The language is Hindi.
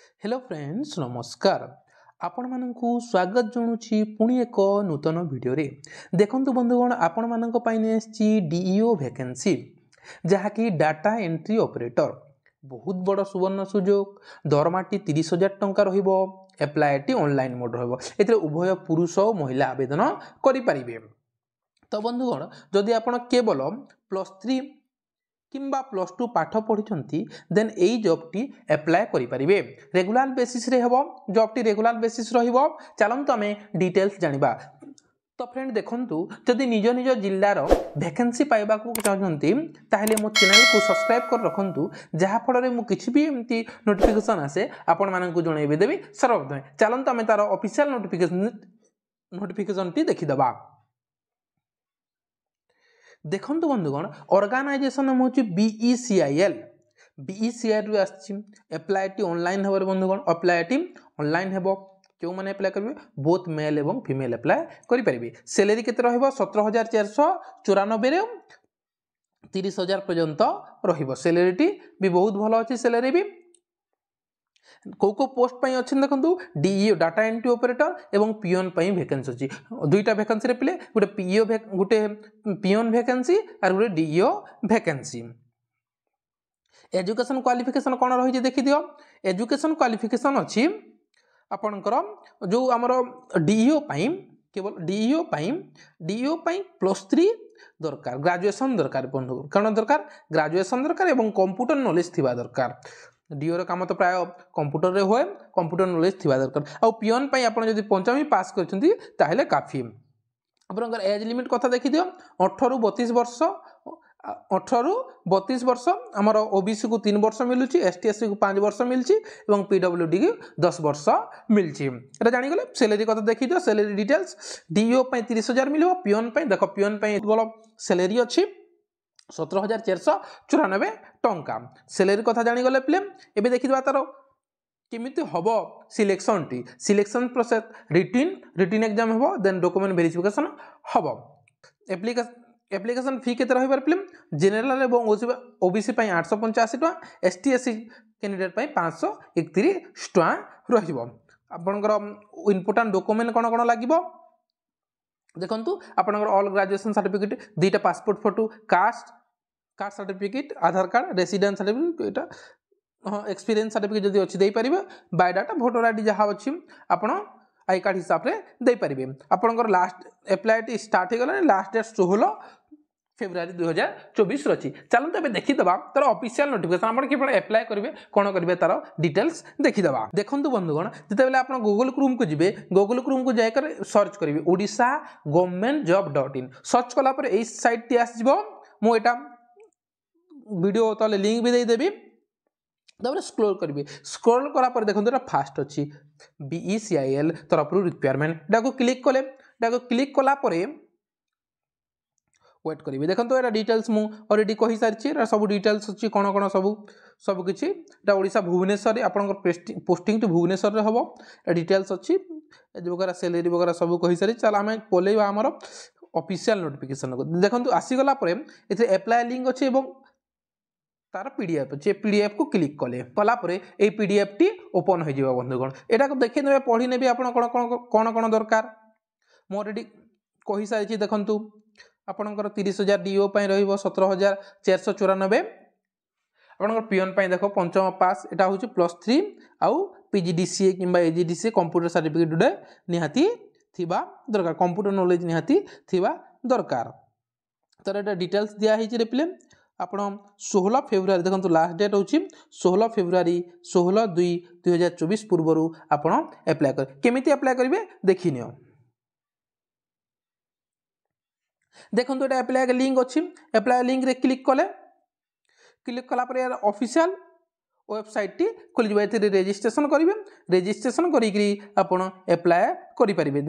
हेलो फ्रेंड्स नमस्कार आपण मानकु स्वागत जणुछि पुणी एक नूतन वीडियो रे देखंतु बंधुगण आपण मानक पाइने डीईओ वैकेंसी जहाँकि डाटा एंट्री ऑपरेटर बहुत बड़ सुवर्ण सुजोग दरमाटी 30,000 टंका रहिबो एप्लाईटी ऑनलाइन मोड रहिबो एते उभय पुरुष और महिला आवेदन करि परिबे। तो बंधुगण जदि आपण केवल +3 किंबा +2 पाठ पढ़ी देन यही जॉब टी एप्लाय करि परिबे। रेगुलर बेसिस रे हेबो जॉब टी रेगुलर बेसिस रहिबो। चलंतु आमे डिटेल्स जानिबा। तो फ्रेंड देखंतु जदि निज निज जिल्लार वैकेंसी पाइबा को चाहछंती ताहेले मो चैनल को सब्सक्राइब कर रखंतु जहा फल रे मु किछि भी एमती नोटिफिकेशन आसे आपण मानन को जणैबे देबी सर्वप्रथम। चलंतु आमे तार ऑफिशियल नोटिफिकेशन टी देखि दबा। देखंतु बंधुगण ऑर्गेनाइजेशन नाम होची बीईसीआईएल रु आछि एप्लाईटी ऑनलाइन हेबर बंधुगण एप्लाईटी ऑनलाइन हेबो जो माने अप्लाई करबे बोथ मेल एवं फीमेल अप्लाई करि परिबे। सैलरी केते रहइबो 17,494 रे 30,000 पर्यंत रहिबो। सैलरी टी भी बहुत भलो अछि। सैलरी भी को पोस्ट पई अछि देखंतु डीईओ डाटा एंट्री ऑपरेटर एवं पियोन पई वैकेंसी अछि। दुईटा वैकेंसी रे पिले गुटे पियोन वैकेंसी और गुटे डीईओ वैकेंसी। एजुकेशन क्वालिफिकेशन कोन रहि जे देखि दियो। एजुकेशन क्वालिफिकेशन अछि आपनकर जो हमर डीईओ पई केवल डीईओ पई +3 दरकार ग्रेजुएशन दरकार बंधु कारण दरकार ग्रेजुएशन दरकार एवं कंप्यूटर नॉलेज थिबा दरकार। डीओ रो काम तो प्राय कंप्यूटर रे होय कंप्यूटर नॉलेज थिबा दरकार। आ पियोन पई आपण जदि पंचमी पास करछंती ताहेले काफी। आपनकर एज लिमिट कथा देखि दियो 18 रु 32 वर्ष 18 रु 32 वर्ष हमर ओबीसी को 3 वर्ष मिलुची एसटी एससी को 5 वर्ष मिलची एवं पीडब्ल्यूडी को 10 वर्ष मिलची। एटा जानि गले। सैलरी कथा देखि दियो। सैलरी डिटेल्स डीओ पई 30,000 मिलबो। पियोन पई देखो पियोन पई बोलो सैलरी अछि 17,494 टंका। सैलरी कथा जानि गले प्ले एबे देखि दबा तारो किमिति हबो सिलेक्शन प्रोसेस रिटिन एग्जाम हबो देन डॉक्यूमेंट वेरिफिकेशन हबो। एप्लीकेशन फी केते रहइबार फिल्म जनरल एवं ओबीसी पई 885 टका एसटी एससी कैंडिडेट पई 531 टका रहिबो। आपनकर इंपोर्टेंट डॉक्यूमेंट कोन लागिबो देखंतु आपनकर ऑल ग्रेजुएशन सर्टिफिकेट दुईटा पासपोर्ट फोटो कास्ट सर्टिफिकेट आधार कार्ड रेसिडेंस सर्टिफिकेट एटा एक्सपीरियंस सर्टिफिकेट जदि अछि देई परिबे बायोडाटा वोटर आईडी जहा अछि आपण आई कार्ड हिसाब रे देई परिबे। आपनकर लास्ट एप्लाईटी स्टार्ट हे गला लास्ट डेट 16 फेब्रुआरी 2024 रछि। चलन तबे देखि दबा तार ऑफिशियल नोटिफिकेशन आपण केवल अप्लाई करिवे कोन करिवे तार डिटेल्स देखि दबा। देखंतु बंधुगण जते बेले आपण गूगल क्रोम को जिवे गूगल क्रोम को जाय कर सर्च करिवे Odisha government job .in search कला पर एई साइट टी आस जिवो। मो एटा वीडियो तले लिंक भी दे देबी तबरे स्क्रॉल करिवे। स्क्रॉल करा पर देखंतु एटा फास्ट अछि बीईसीआईएल तरफ रु रिक्वायरमेंट डाको क्लिक कला परे वेट करिवे। देखंतु एटा डिटेल्स मु ऑलरेडी कहि सारछि एटा सब डिटेल्स अछि कोन सब किछि एटा ओडिशा भुवनेश्वर रे आपनकर पोस्टिंग टू भुवनेश्वर रे हबो। ए डिटेल्स अछि ए वगैरह सैलरी वगैरह सब कहि सारि। चल हमें पोलेबा हमर ऑफिशियल नोटिफिकेशन को देखंतु आसी गला परे एते अप्लाई लिंक अछि एवं तार पीडीएफ जे पीडीएफ को क्लिक कला परे ए पीडीएफ टी ओपन हो जिवो बंधुगण। एटा को देखि नेबे पढी नेबे आपण कोन दरकार मो ऑलरेडी कहि सारिछि। देखंतु आपनकर 30,000 डीओ पई रहिबो 17,494 आपनकर पियोन पई देखो पंचम पास एटा होछि +3 आउ पीजीडीसीए किंबा एजीडीसीए कंप्यूटर सर्टिफिकेट डे निहाती थिबा दरकार कंप्यूटर नॉलेज निहाती थिबा दरकार। तर एटा डिटेल्स दिया हिछि रे प्ले आपण 16 फेब्रुआरी देखंतु लास्ट डेट होछि 16 फेब्रुआरी 16/2/2024 पूर्वरु आपण अप्लाई कर केमिति अप्लाई करिवे देखि नियो। देखंतु एटा अप्लाई के लिंक अछि अप्लाई लिंक रे क्लिक कला पर यार ऑफिशियल वेबसाइट टी खोलि जबे एथे रजिस्ट्रेशन करिवे रजिस्ट्रेशन करी आपण अप्लाई करि परिबे।